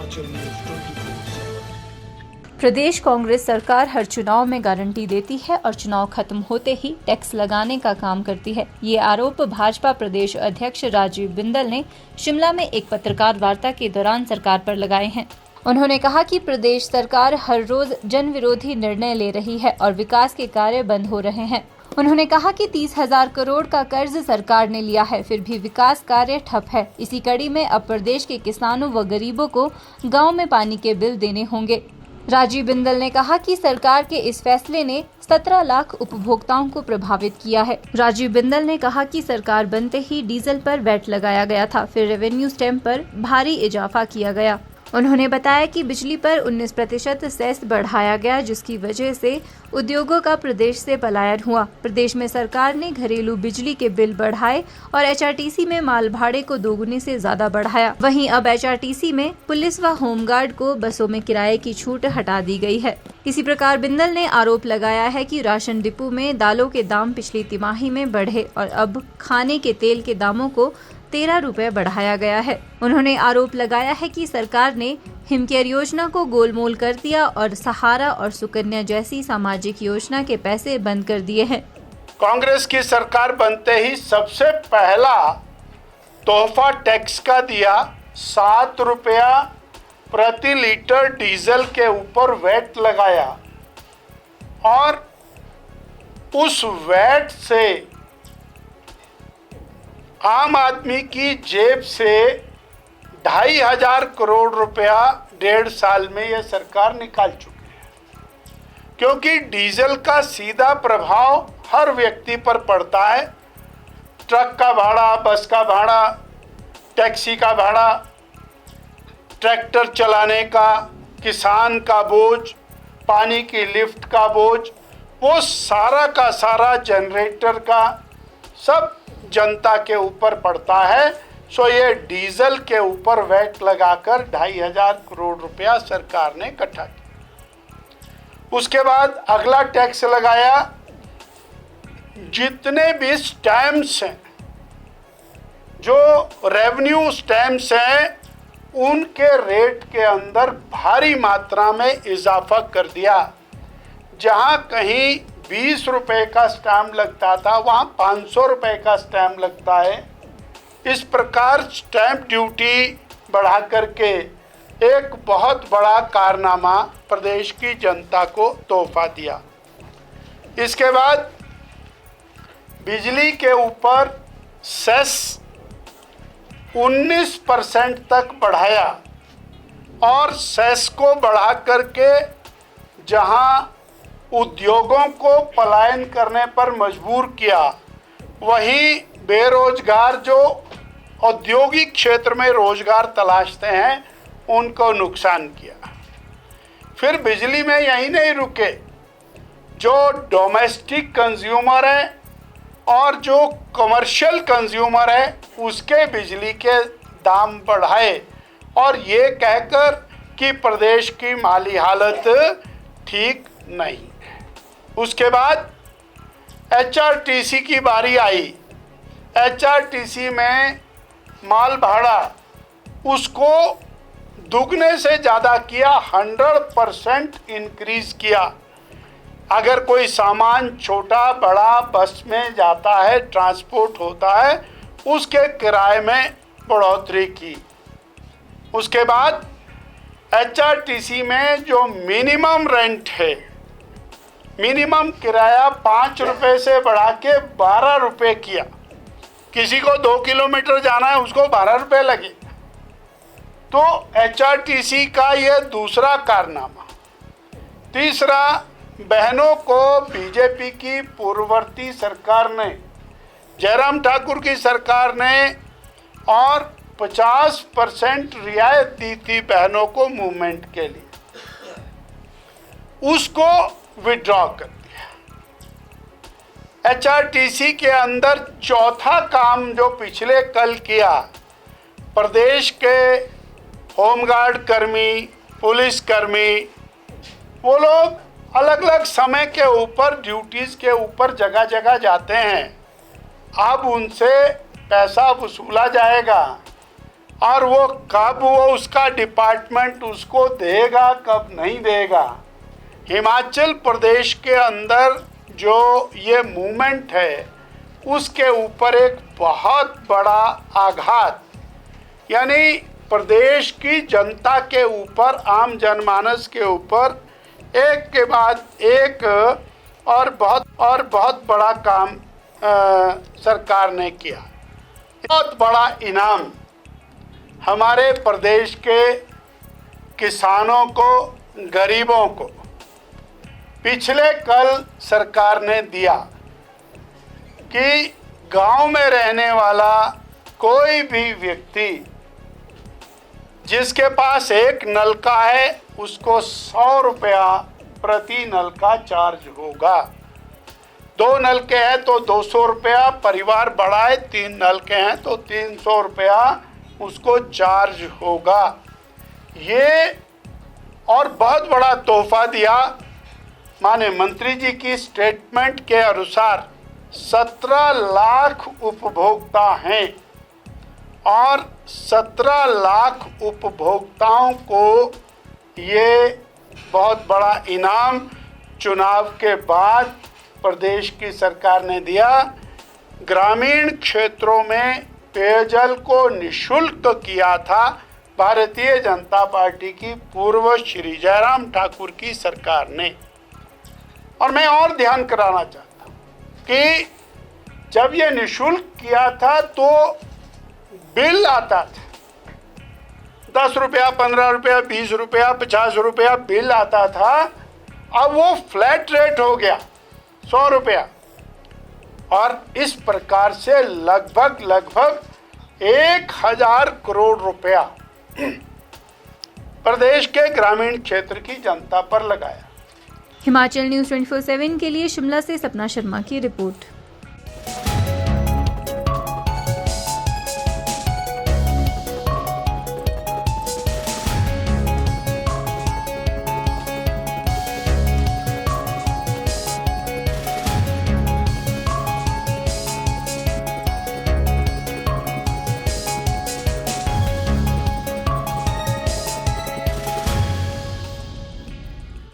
Himachal news 24/7। प्रदेश कांग्रेस सरकार हर चुनाव में गारंटी देती है और चुनाव खत्म होते ही टैक्स लगाने का काम करती है। ये आरोप भाजपा प्रदेश अध्यक्ष राजीव बिंदल ने शिमला में एक पत्रकार वार्ता के दौरान सरकार पर लगाए हैं। उन्होंने कहा कि प्रदेश सरकार हर रोज जन विरोधी निर्णय ले रही है और विकास के कार्य बंद हो रहे हैं। उन्होंने कहा कि 30,000 करोड़ का कर्ज सरकार ने लिया है, फिर भी विकास कार्य ठप है। इसी कड़ी में अब प्रदेश के किसानों व गरीबों को गाँव में पानी के बिल देने होंगे। राजीव बिंदल ने कहा कि सरकार के इस फैसले ने 17 लाख उपभोक्ताओं को प्रभावित किया है। राजीव बिंदल ने कहा कि सरकार बनते ही डीजल पर वैट लगाया गया था, फिर रेवेन्यू स्टैम्प पर भारी इजाफा किया गया। उन्होंने बताया कि बिजली पर 19% सेस बढ़ाया गया, जिसकी वजह से उद्योगों का प्रदेश से पलायन हुआ। प्रदेश में सरकार ने घरेलू बिजली के बिल बढ़ाए और एचआरटीसी में माल भाड़े को दोगुने से ज्यादा बढ़ाया। वहीं अब एचआरटीसी में पुलिस व होमगार्ड को बसों में किराए की छूट हटा दी गई है। इसी प्रकार बिंदल ने आरोप लगाया है कि राशन डिपो में दालों के दाम पिछली तिमाही में बढ़े और अब खाने के तेल के दामों को 13 रुपए बढ़ाया गया है। उन्होंने आरोप लगाया है कि सरकार ने हिमकेयर योजना को गोलमोल कर दिया और सहारा और सुकन्या जैसी सामाजिक योजना के पैसे बंद कर दिए हैं। कांग्रेस की सरकार बनते ही सबसे पहला तोहफा टैक्स का दिया। 7 रुपया प्रति लीटर डीजल के ऊपर वैट लगाया और उस वैट से आम आदमी की जेब से 2,500 करोड़ रुपया 1.5 साल में यह सरकार निकाल चुकी है, क्योंकि डीजल का सीधा प्रभाव हर व्यक्ति पर पड़ता है। ट्रक का भाड़ा, बस का भाड़ा, टैक्सी का भाड़ा, ट्रैक्टर चलाने का, किसान का बोझ, पानी की लिफ्ट का बोझ, वो सारा का सारा जनरेटर का सब जनता के ऊपर पड़ता है। सो ये डीजल के ऊपर वैट लगाकर 2,500 करोड़ रुपया सरकार ने इकट्ठा किया। उसके बाद अगला टैक्स लगाया, जितने भी स्टैम्प्स हैं, जो रेवेन्यू स्टैम्प्स हैं, उनके रेट के अंदर भारी मात्रा में इजाफा कर दिया। जहां कहीं 20 रुपए का स्टैम्प लगता था, वहाँ 500 रुपए का स्टैम्प लगता है। इस प्रकार स्टैम्प ड्यूटी बढ़ा करके एक बहुत बड़ा कारनामा प्रदेश की जनता को तोहफा दिया। इसके बाद बिजली के ऊपर सेस 19% तक बढ़ाया और सेस को बढ़ा करके जहां उद्योगों को पलायन करने पर मजबूर किया, वहीं बेरोजगार जो औद्योगिक क्षेत्र में रोजगार तलाशते हैं उनको नुकसान किया। फिर बिजली में यही नहीं रुके, जो डोमेस्टिक कंज्यूमर है और जो कमर्शियल कंज्यूमर है उसके बिजली के दाम बढ़ाए और ये कहकर कि प्रदेश की माली हालत ठीक नहीं। उसके बाद एचआरटीसी की बारी आई। एचआरटीसी में माल भाड़ा उसको दुगने से ज़्यादा किया, 100% इंक्रीज किया। अगर कोई सामान छोटा बड़ा बस में जाता है, ट्रांसपोर्ट होता है, उसके किराए में बढ़ोतरी की। उसके बाद एचआरटीसी में जो मिनिमम रेंट है, मिनिमम किराया 5 रुपए से बढ़ा के 12 रुपए किया। किसी को 2 किलोमीटर जाना है, उसको 12 रुपए लगे। तो एचआरटीसी का यह दूसरा कारनामा। तीसरा, बहनों को बीजेपी की पूर्ववर्ती सरकार ने, जयराम ठाकुर की सरकार ने और 50% रियायत दी थी बहनों को मूवमेंट के लिए, उसको विड्रॉ कर दिया। एचआरटीसी के अंदर चौथा काम जो पिछले कल किया, प्रदेश के होमगार्ड कर्मी, पुलिस कर्मी, वो लोग अलग अलग समय के ऊपर ड्यूटीज़ के ऊपर जगह जगह जाते हैं। अब उनसे पैसा वसूला जाएगा और वो कब वो उसका डिपार्टमेंट उसको देगा कब नहीं देगा। हिमाचल प्रदेश के अंदर जो ये मूवमेंट है उसके ऊपर एक बहुत बड़ा आघात, यानी प्रदेश की जनता के ऊपर, आम जनमानस के ऊपर एक के बाद एक और बहुत बड़ा काम सरकार ने किया। बहुत बड़ा इनाम हमारे प्रदेश के किसानों को, गरीबों को पिछले कल सरकार ने दिया कि गांव में रहने वाला कोई भी व्यक्ति जिसके पास एक नलका है उसको 100 रुपया प्रति नलका चार्ज होगा। 2 नलके हैं तो 200 रुपया, परिवार बड़ा है 3 नलके हैं तो 300 रुपया उसको चार्ज होगा। ये और बहुत बड़ा तोहफा दिया। माने मंत्री जी की स्टेटमेंट के अनुसार 17 लाख उपभोक्ता हैं और 17 लाख उपभोक्ताओं को ये बहुत बड़ा इनाम चुनाव के बाद प्रदेश की सरकार ने दिया। ग्रामीण क्षेत्रों में पेयजल को निःशुल्क किया था भारतीय जनता पार्टी की पूर्व श्री जयराम ठाकुर की सरकार ने। और मैं और ध्यान कराना चाहता हूँ कि जब ये निःशुल्क किया था तो बिल आता था 10 रुपया, 15 रुपया, 20 रुपया, 50 रुपया बिल आता था। अब वो फ्लैट रेट हो गया 100 रुपया और इस प्रकार से लगभग 1000 करोड़ रुपया प्रदेश के ग्रामीण क्षेत्र की जनता पर लगाया। हिमाचल न्यूज़ 24/7 के लिए शिमला से सपना शर्मा की रिपोर्ट।